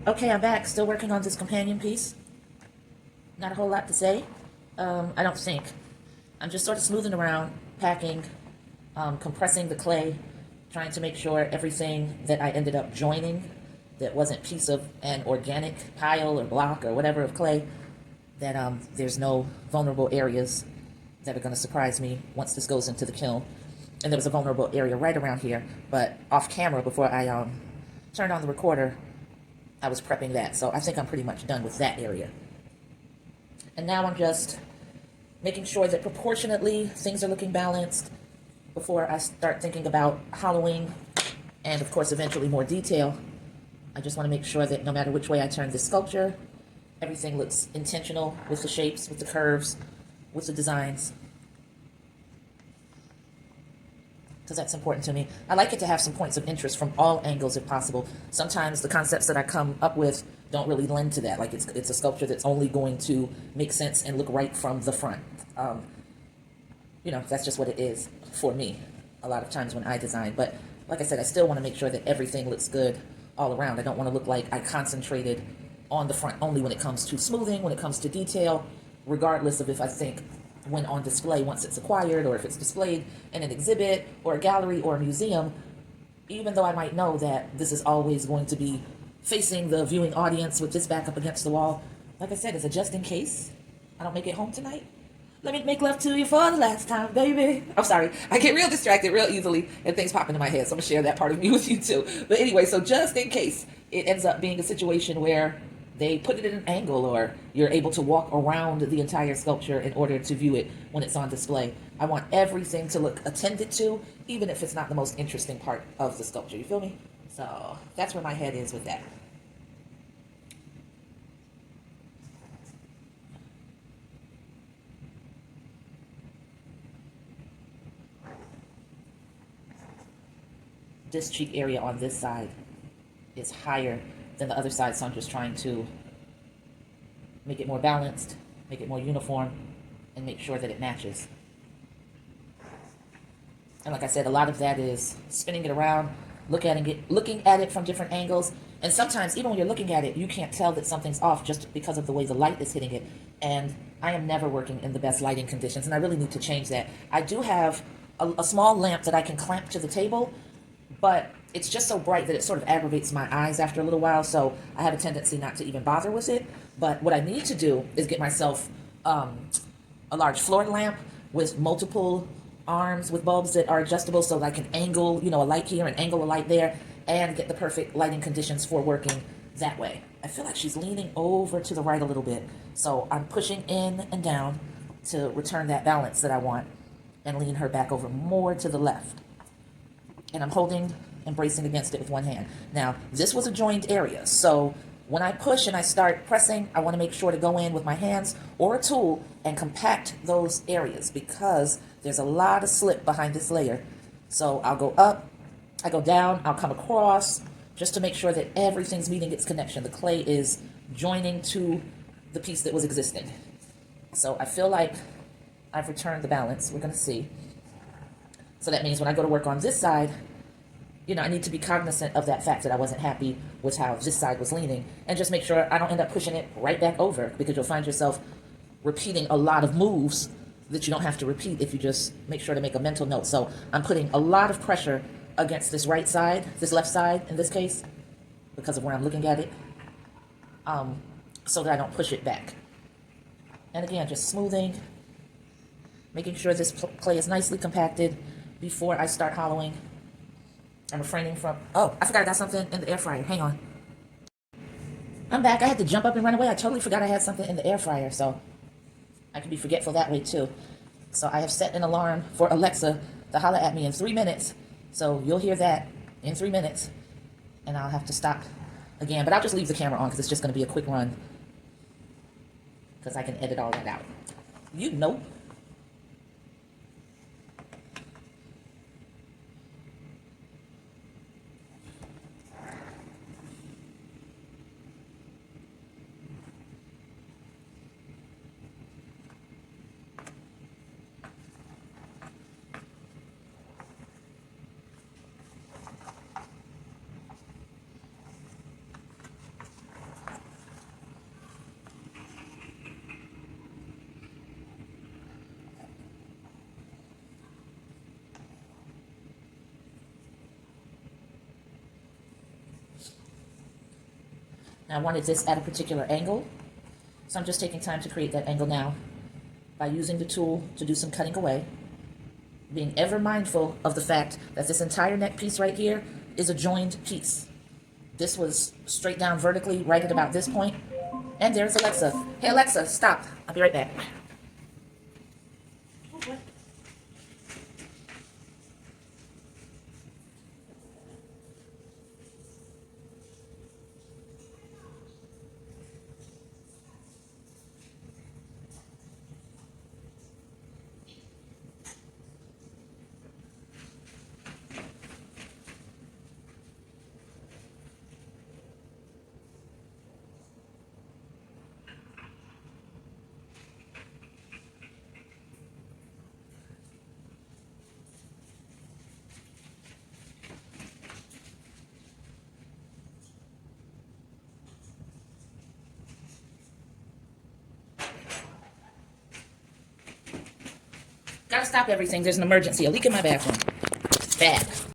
Okay, I'm back. Still working on this companion piece. Not a whole lot to say. I don't think. I'm just sort of smoothing around, packing, compressing the clay, trying to make sure everything that I ended up joining that wasn't piece of an organic pile or block or whatever of clay, that there's no vulnerable areas that are going to surprise me once this goes into the kiln. And there was a vulnerable area right around here, but off camera before I turned on the recorder, I was prepping that. So I think I'm pretty much done with that area. And now I'm just making sure that proportionately things are looking balanced before I start thinking about hollowing and, of course, eventually more detail. I just want to make sure that no matter which way I turn this sculpture, everything looks intentional with the shapes, with the curves, with the designs, because that's important to me. I like it to have some points of interest from all angles if possible. Sometimes the concepts that I come up with don't really lend to that. Like it's a sculpture that's only going to make sense and look right from the front. You know, that's just what it is for me a lot of times when I design. But like I said, I still want to make sure that everything looks good all around. I don't want to look like I concentrated on the front only when it comes to smoothing, when it comes to detail, regardless of if I think when on display once it's acquired, or if it's displayed in an exhibit or a gallery or a museum, even though I might know that this is always going to be facing the viewing audience with this back up against the wall. Like I said, it's a just in case I don't make it home tonight. Let me make love to you for the last time, baby. I'm sorry. I get real distracted real easily and things pop into my head. So I'm going to share that part of me with you too. But anyway, so just in case it ends up being a situation where they put it at an angle or you're able to walk around the entire sculpture in order to view it when it's on display, I want everything to look attended to, even if it's not the most interesting part of the sculpture. You feel me? So that's where my head is with that. This cheek area on this side is higher than the other side, so I'm just trying to make it more balanced, make it more uniform, and make sure that it matches. And like I said, a lot of that is spinning it around, looking at it from different angles. And sometimes, even when you're looking at it, you can't tell that something's off just because of the way the light is hitting it. And I am never working in the best lighting conditions, and I really need to change that. I do have a small lamp that I can clamp to the table, but it's just so bright that it sort of aggravates my eyes after a little while, so I have a tendency not to even bother with it. But what I need to do is get myself a large floor lamp with multiple arms with bulbs that are adjustable, so that I can angle, you know, a light here and angle a light there and get the perfect lighting conditions for working that way. I feel like she's leaning over to the right a little bit, so I'm pushing in and down to return that balance that I want and lean her back over more to the left. And I'm holding and bracing against it with one hand. Now, this was a joined area, so when I push and I start pressing, I want to make sure to go in with my hands or a tool and compact those areas, because there's a lot of slip behind this layer. So I'll go up, I go down, I'll come across, just to make sure that everything's meeting its connection. The clay is joining to the piece that was existing. So I feel like I've returned the balance. We're going to see. So that means when I go to work on this side, you know, I need to be cognizant of that fact that I wasn't happy with how this side was leaning, and just make sure I don't end up pushing it right back over, because you'll find yourself repeating a lot of moves that you don't have to repeat if you just make sure to make a mental note. So I'm putting a lot of pressure against this right side, this left side in this case, because of where I'm looking at it, so that I don't push it back. And again, just smoothing, making sure this clay is nicely compacted before I start hollowing. I'm refraining from, oh, I forgot I got something in the air fryer. Hang on. I'm back. I had to jump up and run away. I totally forgot I had something in the air fryer, so I can be forgetful that way too. So I have set an alarm for Alexa to holler at me in 3 minutes. So you'll hear that in 3 minutes, and I'll have to stop again. But I'll just leave the camera on because it's just going to be a quick run, because I can edit all that out. You know. Now, I wanted this at a particular angle, so I'm just taking time to create that angle now by using the tool to do some cutting away, being ever mindful of the fact that this entire neck piece right here is a joined piece. This was straight down vertically right at about this point. And there's Alexa. Hey Alexa, stop. I'll be right back. Gotta stop everything. There's an emergency. A leak in my bathroom. Bad.